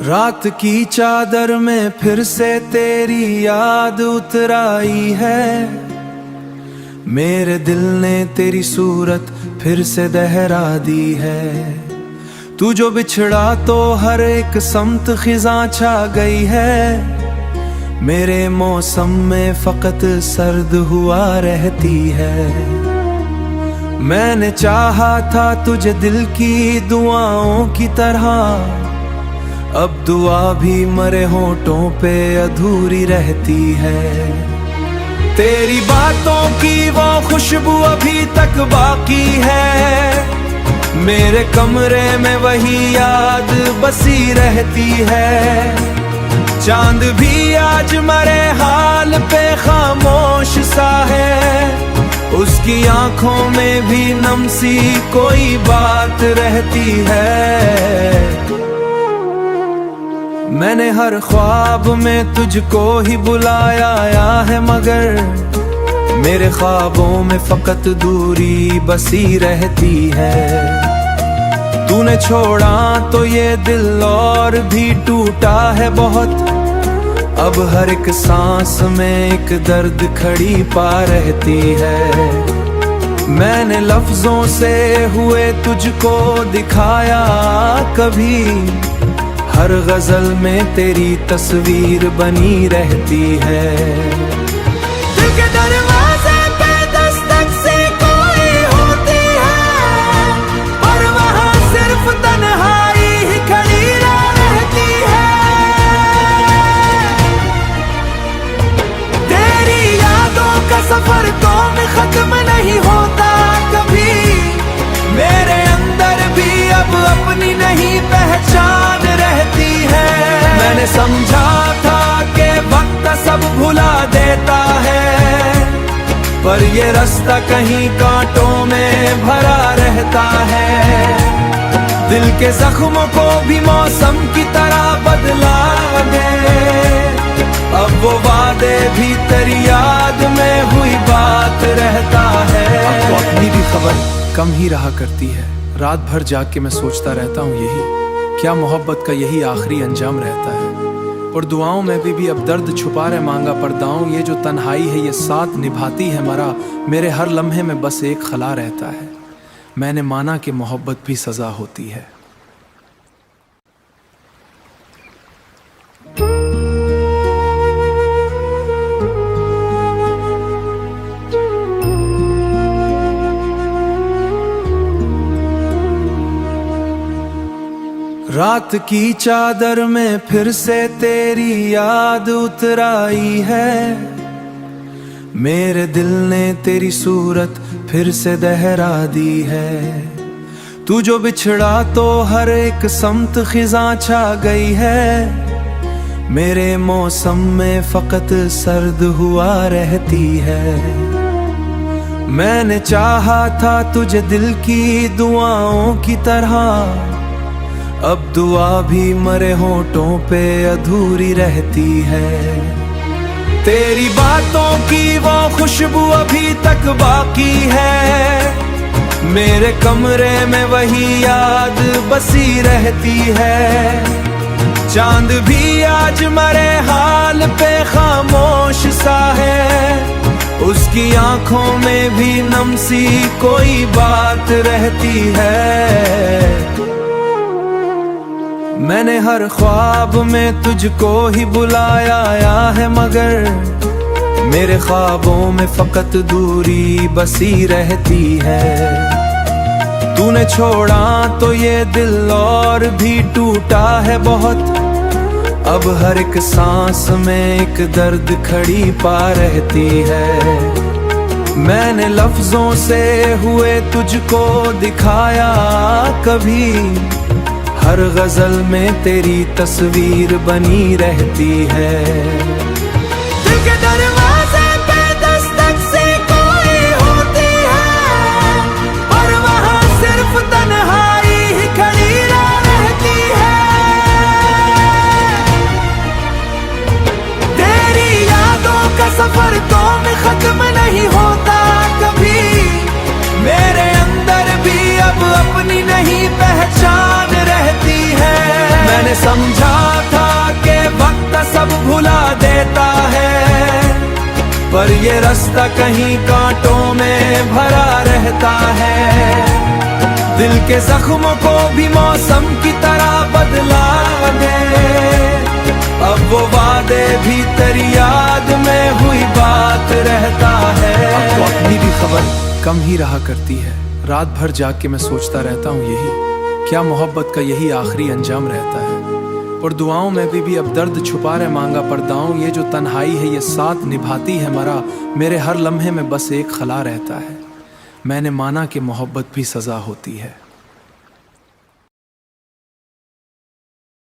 रात की चादर में फिर से तेरी याद उतर आई है। मेरे दिल ने तेरी सूरत फिर से दहरा दी है। तू जो बिछड़ा तो हर एक समत खिज़ां छा गई है। मेरे मौसम में फकत सर्द हुआ रहती है। मैंने चाहा था तुझे दिल की दुआओं की तरह, अब दुआ भी मरे होठों पे अधूरी रहती है। तेरी बातों की वो खुशबू अभी तक बाकी है। मेरे कमरे में वही याद बसी रहती है। चांद भी आज मरे हाल पे खामोश सा है। उसकी आंखों में भी नम सी कोई बात रहती है। मैंने हर ख्वाब में तुझको ही बुलाया है, मगर मेरे ख्वाबों में फकत दूरी बसी रहती है। तूने छोड़ा तो ये दिल और भी टूटा है बहुत। अब हर एक सांस में एक दर्द खड़ी पा रहती है। मैंने लफ्जों से हुए तुझको दिखाया कभी, हर गजल में तेरी तस्वीर बनी रहती है। दिल के दरवाजे पे दस्तक से कोई होती है, और वहाँ सिर्फ तन्हाई ही खड़ी रहती है। तेरी यादों का सफर तो में खत्म नहीं होता कभी। मेरे अंदर भी अब अपनी नहीं पहचान रहती है। मैंने समझा था कि वक्त सब भुला देता है, पर ये रास्ता कहीं कांटों में भरा रहता है। दिल के जख्मों को भी मौसम की तरह बदला दे। अब वो वादे भी तेरी याद में हुई बात रहता है। अब तो अपनी भी खबर कम ही रहा करती है। रात भर जाग के मैं सोचता रहता हूँ यही, क्या मोहब्बत का यही आखिरी अंजाम रहता है। और दुआओं में भी अब दर्द छुपा रहे मांगा पर्दाओं। ये जो तन्हाई है ये साथ निभाती है मरा। मेरे हर लम्हे में बस एक खला रहता है। मैंने माना कि मोहब्बत भी सजा होती है। रात की चादर में फिर से तेरी याद उतर आई है। मेरे दिल ने तेरी सूरत फिर से दहरा दी है। तू जो बिछड़ा तो हर एक समत खिज़ां छा गई है। मेरे मौसम में फकत सर्द हुआ रहती है। मैंने चाहा था तुझे दिल की दुआओं की तरह, अब दुआ भी मरे होठों पे अधूरी रहती है। तेरी बातों की वो खुशबू अभी तक बाकी है। मेरे कमरे में वही याद बसी रहती है। चांद भी आज मरे हाल पे खामोश सा है। उसकी आंखों में भी नम सी कोई बात रहती है। मैंने हर ख्वाब में तुझको ही बुलाया है, मगर मेरे ख्वाबों में फकत दूरी बसी रहती है। तूने छोड़ा तो ये दिल और भी टूटा है बहुत। अब हर एक सांस में एक दर्द खड़ी पा रहती है। मैंने लफ्जों से हुए तुझको दिखाया कभी, हर गजल में तेरी तस्वीर बनी रहती है। दिल के दरवाजे पे दस्तक से कोई होती है, और वहाँ सिर्फ तन्हाई ही खड़ी रहती है। समझा था कि वक्त सब भुला देता है, पर ये रास्ता कहीं कांटों में भरा रहता है। दिल के जख्मों को भी मौसम की तरह बदला दे, अब वो वादे भी तेरी याद में हुई बात रहता है। अब तो अपनी भी खबर कम ही रहा करती है, रात भर जाग के मैं सोचता रहता हूँ यही, क्या मोहब्बत का यही आखिरी अंजाम रहता है। और दुआओं में भी अब दर्द छुपा रहे मांगा पर्दाओं, ये जो तन्हाई है ये साथ निभाती है मरा, मेरे हर लम्हे में बस एक खला रहता है। मैंने माना कि मोहब्बत भी सजा होती है।